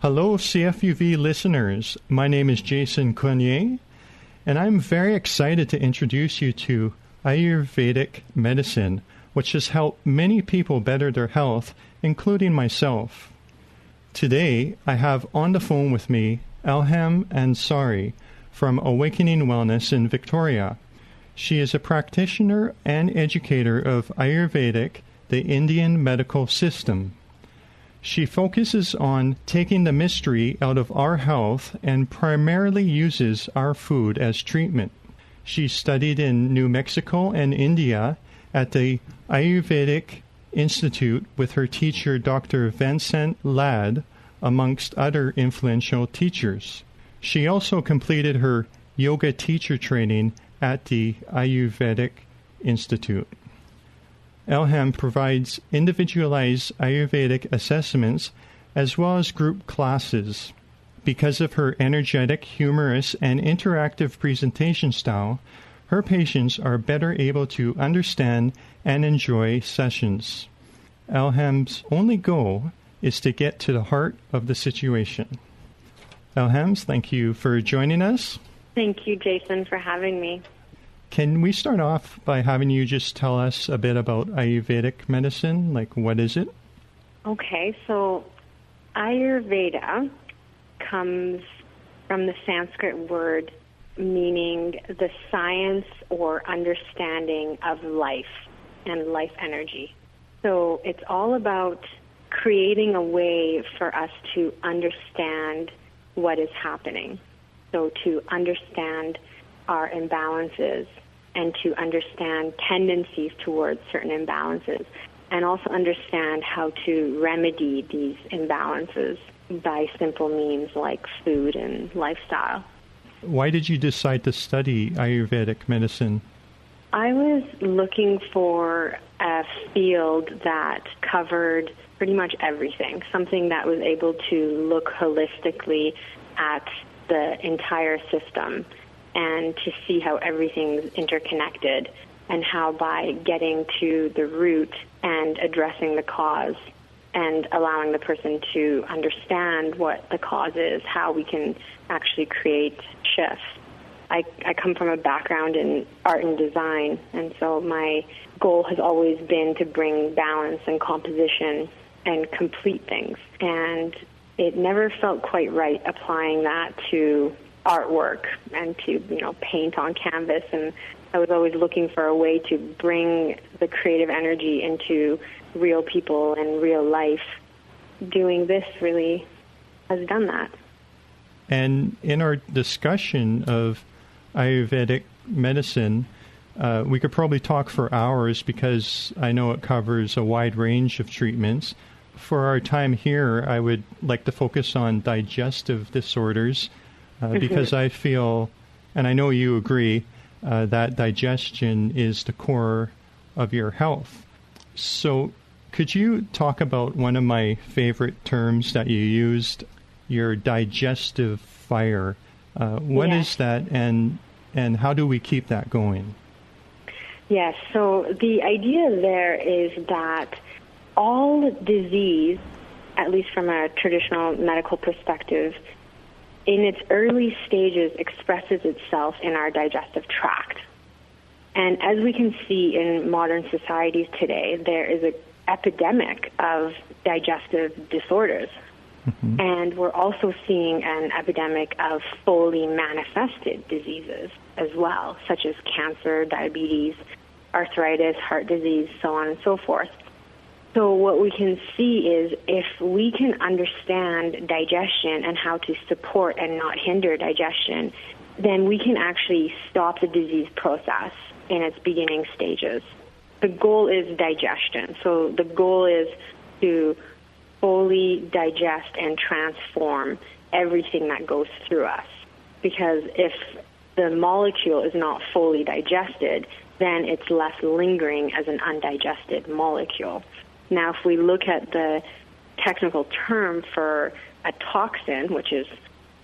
Hello, CFUV listeners. My name is Jason Cognier, and I'm very excited to introduce you to Ayurvedic medicine, which has helped many people better their health, including myself. Today, I have on the phone with me Elham Ansari from Awakening Wellness in Victoria. She is a practitioner and educator of Ayurvedic, the Indian medical system. She focuses on taking the mystery out of our health and primarily uses our food as treatment. She studied in New Mexico and India at the Ayurvedic Institute with her teacher, Dr. Vincent Ladd, amongst other influential teachers. She also completed her yoga teacher training at the Ayurvedic Institute. Elham provides individualized Ayurvedic assessments as well as group classes. Because of her energetic, humorous, and interactive presentation style, her patients are better able to understand and enjoy sessions. Elham's only goal is to get to the heart of the situation. Elham, thank you for joining us. Thank you, Jason, for having me. Can we start off by having you just tell us a bit about Ayurvedic medicine? Like, what is it? Okay, so Ayurveda comes from the Sanskrit word meaning the science or understanding of life and life energy. So it's all about creating a way for us to understand what is happening. So to understand our imbalances and to understand tendencies towards certain imbalances, and also understand how to remedy these imbalances by simple means like food and lifestyle. Why did you decide to study Ayurvedic medicine? I was looking for a field that covered pretty much everything, something that was able to look holistically at the entire system and to see how everything's interconnected and how by getting to the root and addressing the cause and allowing the person to understand what the cause is, how we can actually create shifts. I come from a background in art and design, and so my goal has always been to bring balance and composition and complete things. And it never felt quite right applying that to artwork and to, paint on canvas. And I was always looking for a way to bring the creative energy into real people and real life. Doing this really has done that. And in our discussion of Ayurvedic medicine, we could probably talk for hours because I know it covers a wide range of treatments. For our time here, I would like to focus on digestive disorders because I feel, and I know you agree, that digestion is the core of your health. So could you talk about one of my favorite terms that you used, your digestive fire? What is that, and how do we keep that going? Yes, so the idea there is that all disease, at least from a traditional medical perspective, in its early stages expresses itself in our digestive tract. And as we can see in modern societies today, there is an epidemic of digestive disorders. Mm-hmm. And we're also seeing an epidemic of fully manifested diseases as well, such as cancer, diabetes, arthritis, heart disease, so on and so forth. So what we can see is if we can understand digestion and how to support and not hinder digestion, then we can actually stop the disease process in its beginning stages. The goal is digestion. So the goal is to fully digest and transform everything that goes through us. Because if the molecule is not fully digested, then it's left lingering as an undigested molecule. Now, if we look at the technical term for a toxin, which is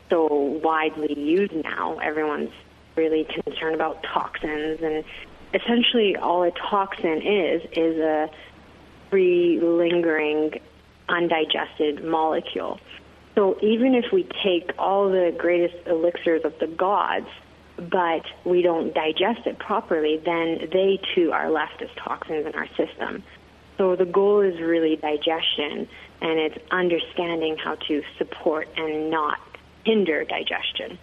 so widely used now, everyone's really concerned about toxins, and essentially all a toxin is a free, lingering, undigested molecule. So even if we take all the greatest elixirs of the gods, but we don't digest it properly, then they too are left as toxins in our system. So the goal is really digestion, and it's understanding how to support and not hinder digestion.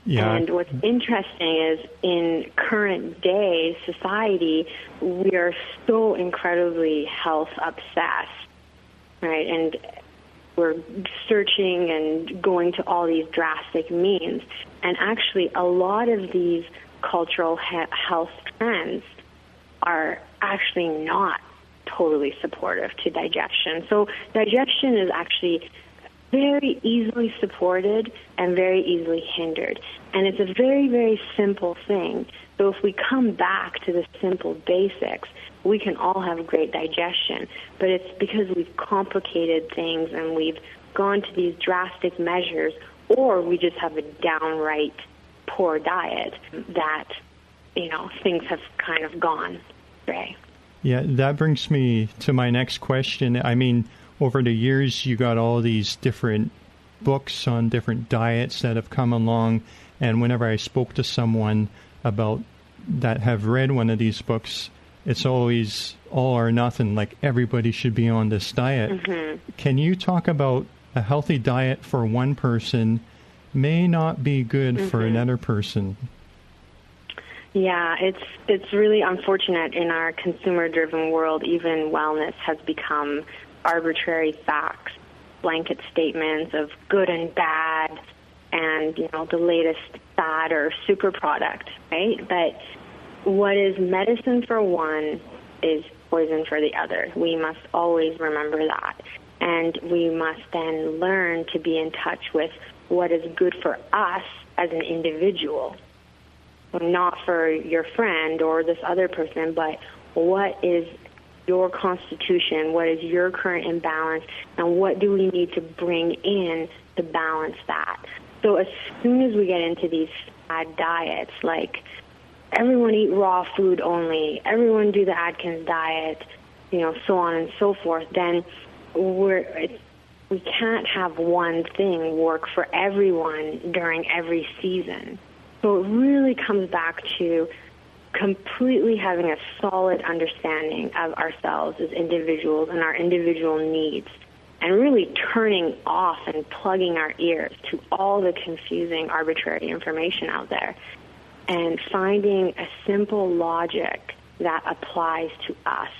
Yeah. And what's interesting is in current day society, we are so incredibly health obsessed, right? And we're searching and going to all these drastic means. And actually, a lot of these cultural health trends are actually not totally supportive to digestion. So digestion is actually very easily supported and very easily hindered. And it's a very, very simple thing. So if we come back to the simple basics, we can all have great digestion. But it's because we've complicated things and we've gone to these drastic measures, or we just have a downright poor diet that, things have kind of gone astray. Yeah, that brings me to my next question. I mean, over the years, you got all these different books on different diets that have come along, and whenever I spoke to someone about that have read one of these books, it's always all or nothing, like everybody should be on this diet. Mm-hmm. Can you talk about a healthy diet for one person may not be good for another person? Yeah, it's really unfortunate in our consumer-driven world. Even wellness has become arbitrary facts, blanket statements of good and bad, and the latest fad or super product, right? But what is medicine for one is poison for the other. We must always remember that, and we must then learn to be in touch with what is good for us as an individual. Not for your friend or this other person, but what is your constitution, what is your current imbalance, and what do we need to bring in to balance that. So as soon as we get into these fad diets, like everyone eat raw food only, everyone do the Atkins diet, so on and so forth, then we can't have one thing work for everyone during every season. So it really comes back to completely having a solid understanding of ourselves as individuals and our individual needs, and really turning off and plugging our ears to all the confusing, arbitrary information out there, and finding a simple logic that applies to us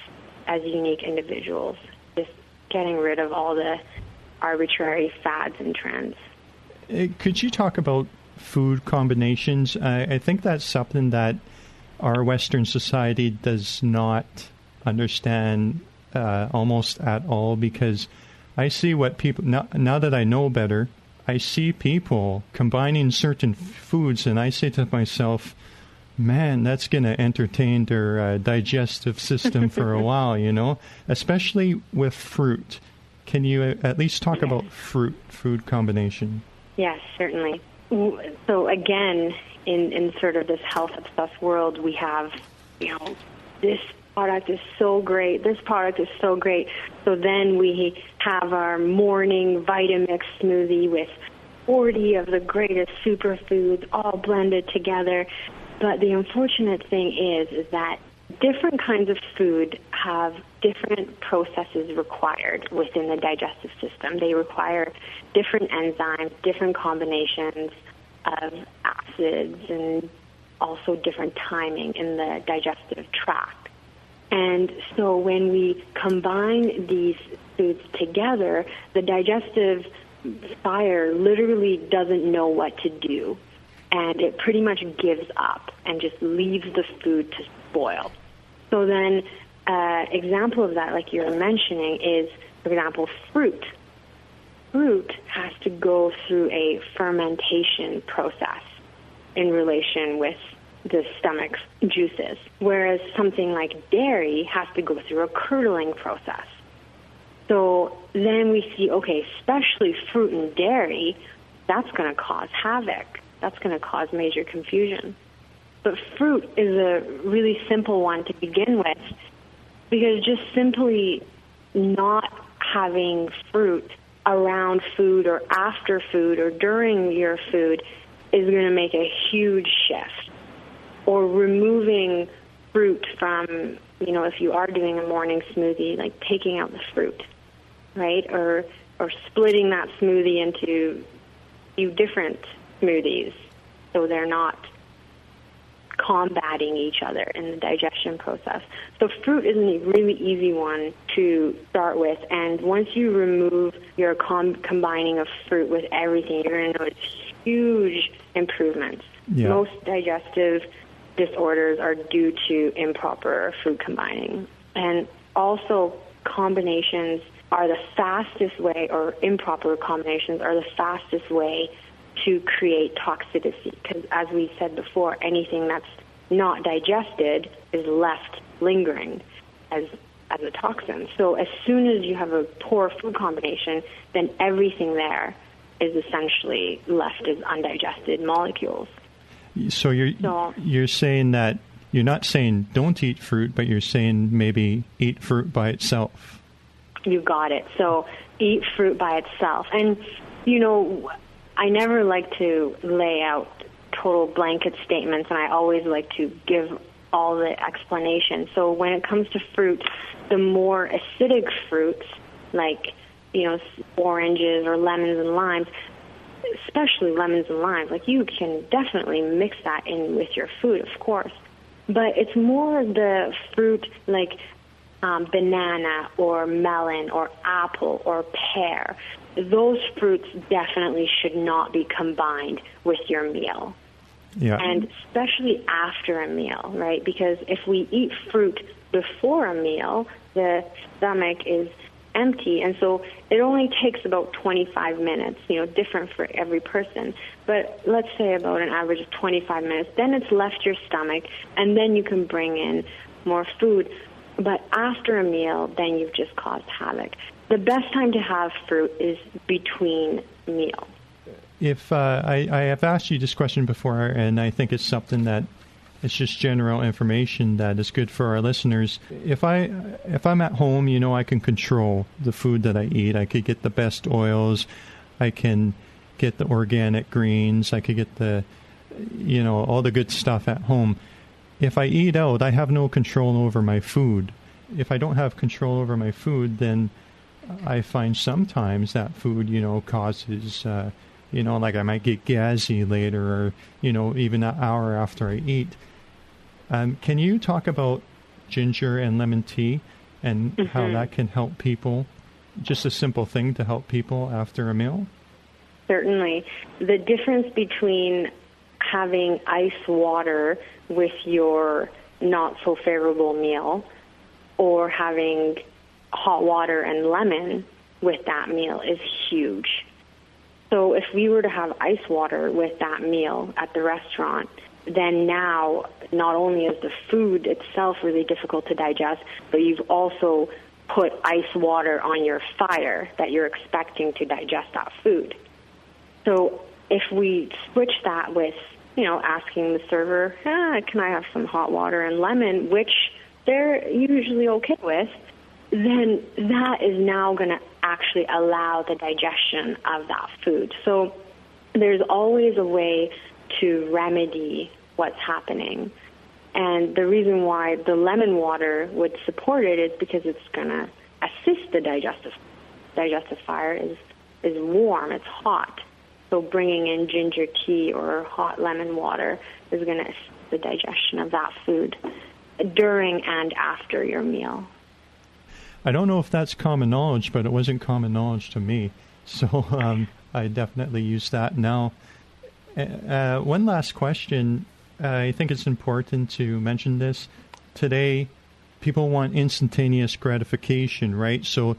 as unique individuals, just getting rid of all the arbitrary fads and trends. Could you talk about food combinations? I think that's something that our Western society does not understand almost at all, because I see what people, now that I know better, I see people combining certain foods, and I say to myself, man, that's going to entertain their digestive system for a while, especially with fruit. Can you at least talk about food combination? Yes, certainly. So again, in sort of this health-obsessed world, we have, this product is so great, this product is so great. So then we have our morning Vitamix smoothie with 40 of the greatest superfoods all blended together. But the unfortunate thing is that different kinds of food have different processes required within the digestive system. They require different enzymes, different combinations of acids, and also different timing in the digestive tract. And so when we combine these foods together, the digestive fire literally doesn't know what to do, and it pretty much gives up and just leaves the food to spoil. So then example of that, like you were mentioning, is, for example, fruit. Fruit has to go through a fermentation process in relation with the stomach's juices, whereas something like dairy has to go through a curdling process. So then we see, okay, especially fruit and dairy, that's going to cause havoc. That's going to cause major confusion. But fruit is a really simple one to begin with, because just simply not having fruit around food or after food or during your food is going to make a huge shift. Or removing fruit from, if you are doing a morning smoothie, like taking out the fruit, right? Or splitting that smoothie into a few different smoothies so they're not combating each other in the digestion process. So fruit is a really easy one to start with, and once you remove your combining of fruit with everything, you're going to notice huge improvements. Yeah. Most digestive disorders are due to improper food combining. And also combinations are the fastest way, or improper combinations are the fastest way to create toxicity, because as we said before, anything that's not digested is left lingering as a toxin. So as soon as you have a poor food combination, then everything there is essentially left as undigested molecules. So you're saying that you're not saying don't eat fruit, but you're saying maybe eat fruit by itself. You got it. So eat fruit by itself. And, I never like to lay out total blanket statements, and I always like to give all the explanation. So when it comes to fruit, the more acidic fruits, like, oranges or lemons and limes, especially lemons and limes, like you can definitely mix that in with your food, of course. But it's more the fruit like banana or melon or apple or pear. Those fruits definitely should not be combined with your meal. Yeah. And especially after a meal, right? Because if we eat fruit before a meal, the stomach is empty, and so it only takes about 25 minutes, different for every person, but let's say about an average of 25 minutes, then it's left your stomach, and then you can bring in more food. But after a meal, then you've just caused havoc. The best time to have fruit is between meals. If I have asked you this question before, and I think it's something that it's just general information that is good for our listeners. If I'm at home, I can control the food that I eat. I could get the best oils. I can get the organic greens. I could get the, all the good stuff at home. If I eat out, I have no control over my food. If I don't have control over my food, then I find sometimes that food, causes, like I might get gassy later, or, even an hour after I eat. Can you talk about ginger and lemon tea and how that can help people? Just a simple thing to help people after a meal? Certainly. The difference between having ice water with your not so favorable meal or having hot water and lemon with that meal is huge. So if we were to have ice water with that meal at the restaurant, then now not only is the food itself really difficult to digest, but you've also put ice water on your fire that you're expecting to digest that food. So if we switch that with, asking the server, can I have some hot water and lemon, which they're usually okay with, then that is now going to actually allow the digestion of that food. So there's always a way to remedy what's happening. And the reason why the lemon water would support it is because it's going to assist the digestive fire is warm, it's hot. So bringing in ginger tea or hot lemon water is going to assist the digestion of that food during and after your meal. I don't know if that's common knowledge, but it wasn't common knowledge to me. So I definitely use that now. One last question. I think it's important to mention this. Today, people want instantaneous gratification, right? So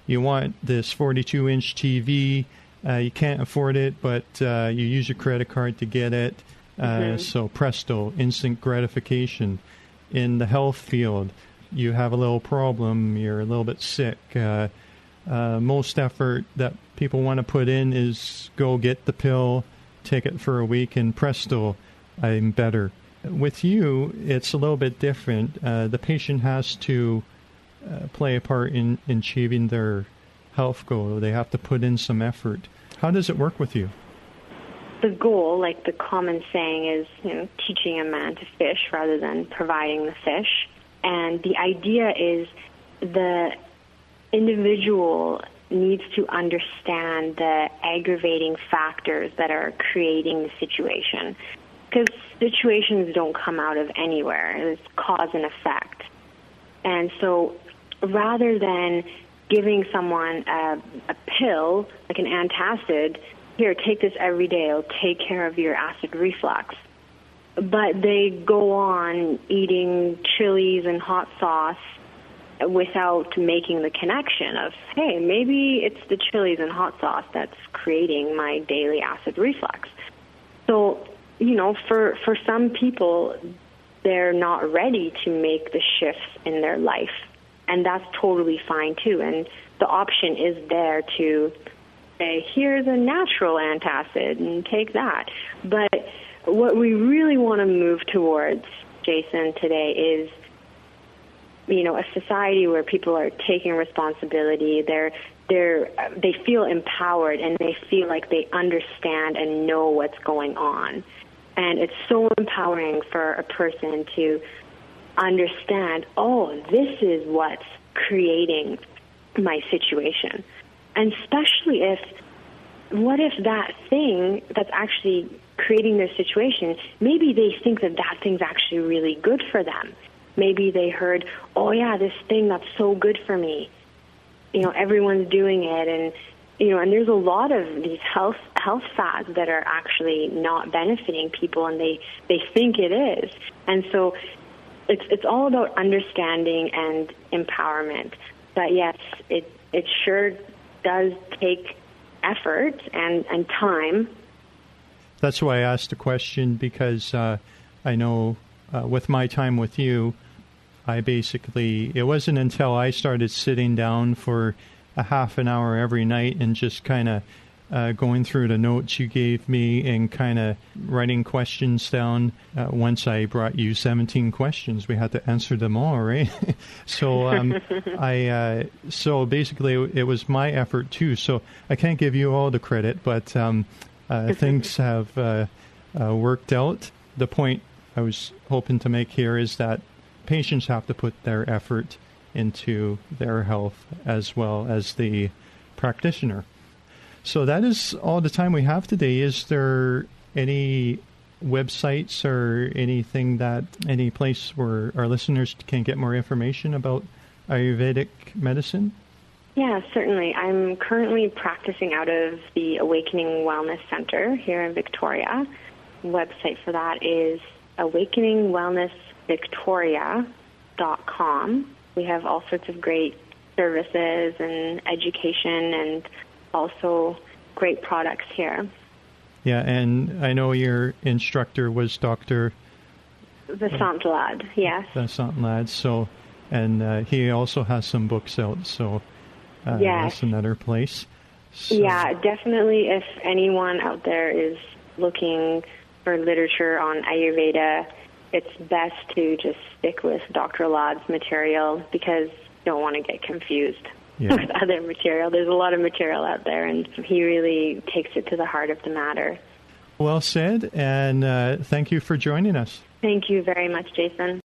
you want this 42-inch TV. You can't afford it, but you use your credit card to get it. So presto, instant gratification. In the health field, you have a little problem, you're a little bit sick. Most effort that people want to put in is go get the pill, take it for a week, and presto, I'm better. With you, it's a little bit different. The patient has to play a part in achieving their health go. They have to put in some effort. How does it work with you? The goal, like the common saying, is, teaching a man to fish rather than providing the fish. And the idea is the individual needs to understand the aggravating factors that are creating the situation. Because situations don't come out of anywhere. It's cause and effect. And so rather than giving someone a pill, like an antacid, here, take this every day, it'll take care of your acid reflux. But they go on eating chilies and hot sauce without making the connection of, hey, maybe it's the chilies and hot sauce that's creating my daily acid reflux. So, for some people, they're not ready to make the shifts in their life. And that's totally fine, too. And the option is there to say, here's a natural antacid and take that. But what we really want to move towards, Jason, today is, a society where people are taking responsibility. They feel empowered and they feel like they understand and know what's going on. And it's so empowering for a person to understand, this is what's creating my situation. And especially what if that thing that's actually creating their situation, maybe they think that thing's actually really good for them. Maybe they heard, this thing that's so good for me. Everyone's doing it, and and there's a lot of these health fads that are actually not benefiting people, and they think it is. And so it's all about understanding and empowerment. But yes, it sure does take effort and time. That's why I asked the question, because I know with my time with you, it wasn't until I started sitting down for a half an hour every night and just kind of going through the notes you gave me and kind of writing questions down. Once I brought you 17 questions, we had to answer them all, right? So so basically it was my effort too. So I can't give you all the credit, but things have worked out. The point I was hoping to make here is that patients have to put their effort into their health as well as the practitioner. So that is all the time we have today. Is there any websites or any place where our listeners can get more information about Ayurvedic medicine? Yeah, certainly. I'm currently practicing out of the Awakening Wellness Center here in Victoria. The website for that is awakeningwellnessvictoria.com. We have all sorts of great services and education and also great products here. Yeah, and I know your instructor was Dr. Vasant Lad, yes. Vasant Lad, so, and he also has some books out, so yes. That's another place. So. Yeah, definitely if anyone out there is looking for literature on Ayurveda, it's best to just stick with Dr. Lad's material because you don't want to get confused with other material. There's a lot of material out there, and he really takes it to the heart of the matter. Well said, and thank you for joining us. Thank you very much, Jason.